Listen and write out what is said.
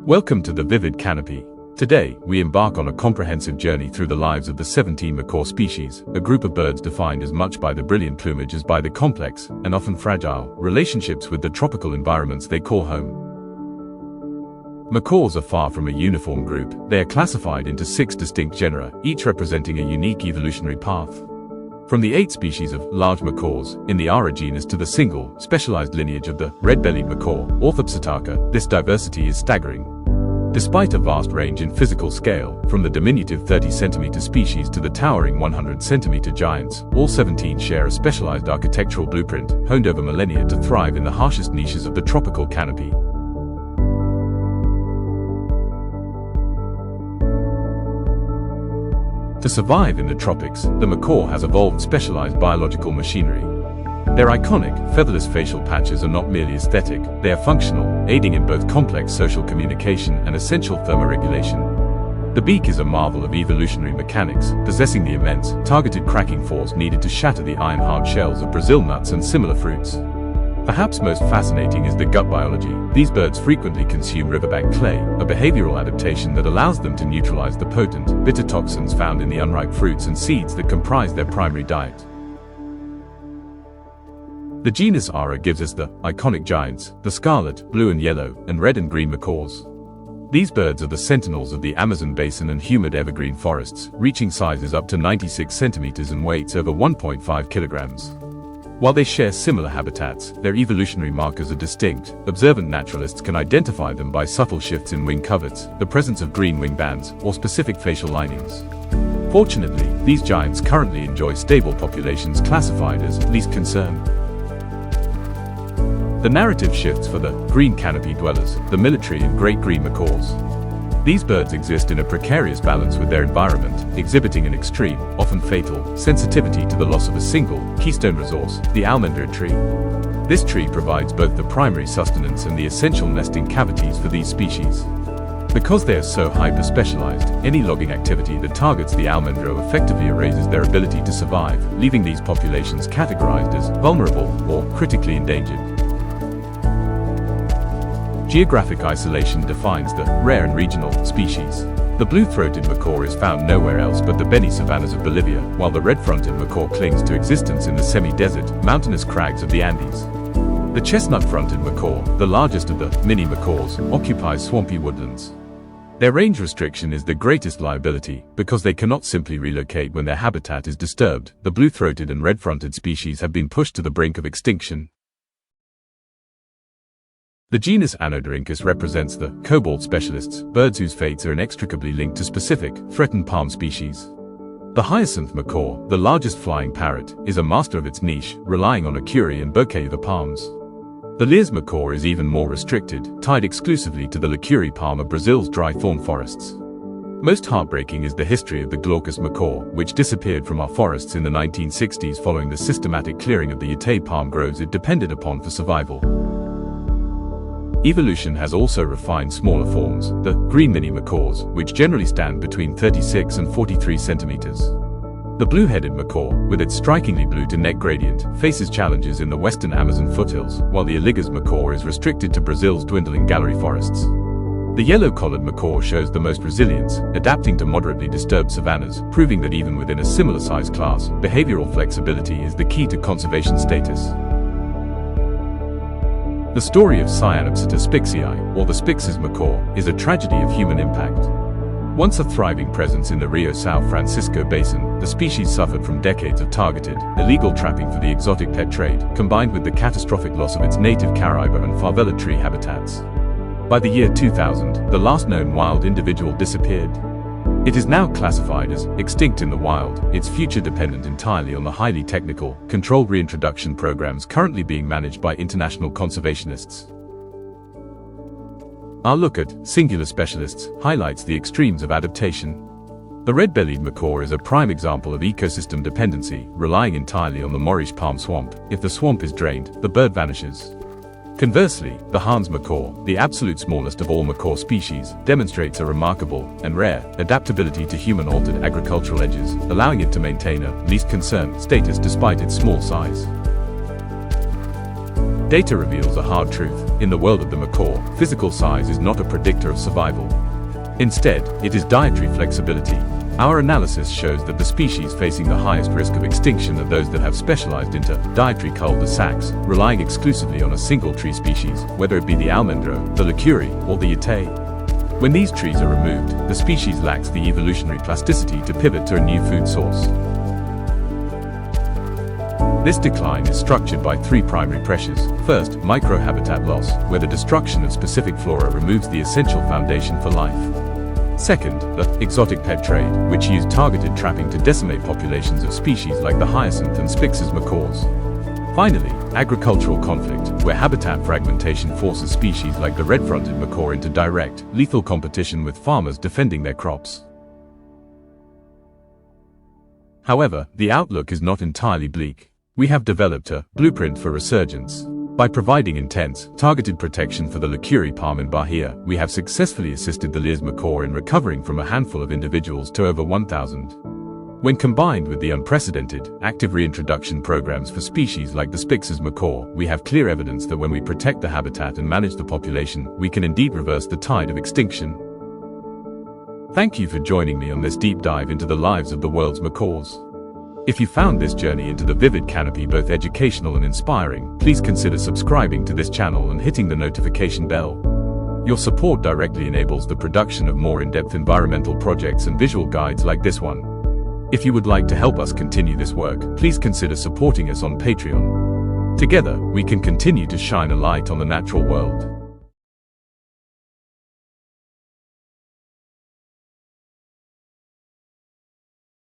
Welcome to the vivid Canopy. Today, we embark on a comprehensive journey through the lives of the 17 macaw species, a group of birds defined as much by the brilliant plumage as by the complex, and often fragile, relationships with the tropical environments they call home. Macaws are far from a uniform group. They are classified into 6 distinct genera, each representing a unique evolutionary path. From the 8 species of large macaws in the Ara genus to the single, specialized lineage of the red-bellied macaw, Orthopsittaca, this diversity is staggering. Despite a vast range in physical scale, from the diminutive 30-centimeter species to the towering 100-centimeter giants, all 17 share a specialized architectural blueprint, honed over millennia to thrive in the harshest niches of the tropical canopy. To survive in the tropics, the macaw has evolved specialized biological machinery. Their iconic, featherless facial patches are not merely aesthetic, they are functional, aiding in both complex social communication and essential thermoregulation. The beak is a marvel of evolutionary mechanics, possessing the immense, targeted cracking force needed to shatter the iron-hard shells of Brazil nuts and similar fruits. Perhaps most fascinating is the gut biology. These birds frequently consume riverbank clay, a behavioral adaptation that allows them to neutralize the potent, bitter toxins found in the unripe fruits and seeds that comprise their primary diet. The genus Ara gives us the iconic giants, the scarlet, blue and yellow, and red and green macaws. These birds are the sentinels of the Amazon basin and humid evergreen forests, reaching sizes up to 96 centimeters and weights over 1.5 kilograms. While they share similar habitats, their evolutionary markers are distinct. Observant naturalists can identify them by subtle shifts in wing coverts, the presence of green wing bands, or specific facial linings. Fortunately, these giants currently enjoy stable populations classified as least concern. The narrative shifts for the green canopy dwellers, the military and great green macaws. These birds exist in a precarious balance with their environment, exhibiting an extreme, often fatal, sensitivity to the loss of a single, keystone resource, the Endangered tree. This tree provides both the primary sustenance and the essential nesting cavities for these species. Because they are so hyper-specialized, any logging activity that targets the almendro effectively erases their ability to survive, leaving these populations categorized as vulnerable or critically endangered. Geographic isolation defines the rare and regional species. The blue-throated macaw is found nowhere else but the benny savannas of Bolivia, while the red-fronted macaw clings to existence in the semi-desert, mountainous crags of the Andes. The chestnut-fronted macaw, the largest of the mini macaws, occupies swampy woodlands. Their range restriction is the greatest liability, because they cannot simply relocate when their habitat is disturbed. The blue-throated and red-fronted species have been pushed to the brink of extinction. The genus Anodorhynchus represents the cobalt specialists, birds whose fates are inextricably linked to specific, threatened palm species. The Hyacinth Macaw, the largest flying parrot, is a master of its niche, relying on a curry and bouquet of palms. The Lear's macaw is even more restricted, tied exclusively to the Lear palm of Brazil's dry thorn forests. Most heartbreaking is the history of the glaucous macaw, which disappeared from our forests in the 1960s following the systematic clearing of the Yatay palm groves it depended upon for survival. Evolution has also refined smaller forms, the green mini macaws, which generally stand between 36 and 43 centimeters. The blue-headed macaw, with its strikingly blue-to-neck gradient, faces challenges in the western Amazon foothills, while the Aligas macaw is restricted to Brazil's dwindling gallery forests. The yellow-collared macaw shows the most resilience, adapting to moderately disturbed savannas, proving that even within a similar size class, behavioral flexibility is the key to conservation status. The story of Cyanopsita spixii, or the Spix's macaw, is a tragedy of human impact. Once a thriving presence in the Rio São Francisco basin, the species suffered from decades of targeted, illegal trapping for the exotic pet trade, combined with the catastrophic loss of its native Caraíba and favela tree habitats. By the year 2000, the last known wild individual disappeared. It is now classified as extinct in the wild, its future dependent entirely on the highly technical, controlled reintroduction programs currently being managed by international conservationists. Our look at singular specialists highlights the extremes of adaptation. The red-bellied macaw is a prime example of ecosystem dependency, relying entirely on the Moorish palm swamp. If the swamp is drained, the bird vanishes. Conversely, the Hans macaw, the absolute smallest of all macaw species, demonstrates a remarkable and rare adaptability to human-altered agricultural edges, allowing it to maintain a least concern status despite its small size. Data reveals a hard truth. In the world of the macaw, physical size is not a predictor of survival. Instead, it is dietary flexibility. Our analysis shows that the species facing the highest risk of extinction are those that have specialized into dietary cul-de-sacs, relying exclusively on a single tree species, whether it be the almendro, the liqueur, or the yetay. When these trees are removed, the species lacks the evolutionary plasticity to pivot to a new food source. This decline is structured by three primary pressures. First, microhabitat loss, where the destruction of specific flora removes the essential foundation for life. Second, the exotic pet trade, which used targeted trapping to decimate populations of species like the Hyacinth and Spix macaws. Finally, agricultural conflict, where habitat fragmentation forces species like the red-fronted macaw into direct, lethal competition with farmers defending their crops. However, the outlook is not entirely bleak. We have developed a blueprint for resurgence. By providing intense, targeted protection for the liqueur palm in Bahia, we have successfully assisted the Lear's macaw in recovering from a handful of individuals to over 1,000. When combined with the unprecedented, active reintroduction programs for species like the Spix macaw, we have clear evidence that when we protect the habitat and manage the population, we can indeed reverse the tide of extinction. Thank you for joining me on this deep dive into the lives of the world's macaws. If you found this journey into the vivid canopy both educational and inspiring, please consider subscribing to this channel and hitting the notification bell. Your support directly enables the production of more in-depth environmental projects and visual guides like this one. If you would like to help us continue this work, please consider supporting us on Patreon. Together, we can continue to shine a light on the natural world.